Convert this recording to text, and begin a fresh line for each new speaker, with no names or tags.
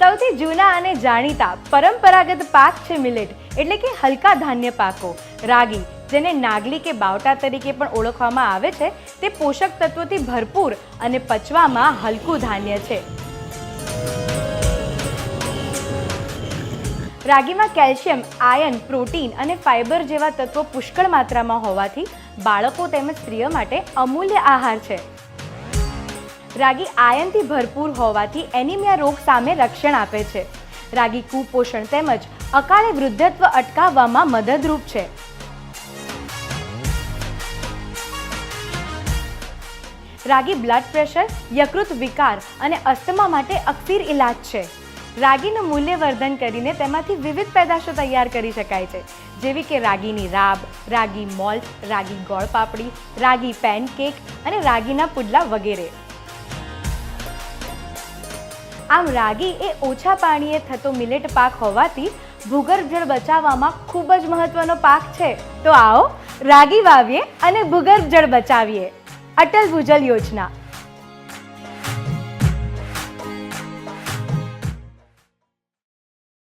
સૌથી જૂના અને જાણીતા પરંપરાગત પાક છે મિલેટ, એટલે કે હલકા ધાન્ય પાકો. રાગી, જેને નાગલી કે બાવટા તરીકે પણ ઓળખવામાં આવે છે, તે પોષક તત્વોથી ભરપૂર અને પચવામાં હલકું ધાન્ય છે. રાગીમાં કેલ્શિયમ, આયર્ન, પ્રોટીન અને ફાઇબર જેવા તત્વો પુષ્કળ માત્રામાં હોવાથી બાળકો તેમજ સ્ત્રીઓ માટે અમૂલ્ય આહાર છે. રાગી આયર્નથી ભરપૂર હોવાથી એનિમિયા રોગ સામે રક્ષણ આપે છે. રાગી કુપોષણ તેમજ અકાળે વૃદ્ધત્વ અટકાવવામાં મદદરૂપ છે. રાગી બ્લડ પ્રેશર, યકૃત વિકાર અને અસ્થમા માટે અક્સિર ઇલાજ છે. રાગીનું મૂલ્યવર્ધન કરીને તેમાંથી વિવિધ પેદાશો તૈયાર કરી શકાય છે, જેવી કે રાગીની રાબ, રાગી મોલ્ટ, રાગી ગોળ પાપડી, રાગી પેનકેક અને રાગીના પુડલા વગેરે. આમ રાગી એ ઓછા પાણીએ થતો મિલેટ પાક હોવાથી ભૂગર્ભ જળ બચાવવામાં ખૂબ જ મહત્વનો પાક છે. તો આવો રાગી વાવીએ અને ભૂગર્ભ જળ બચાવીએ. અટલ ભૂજલ યોજના.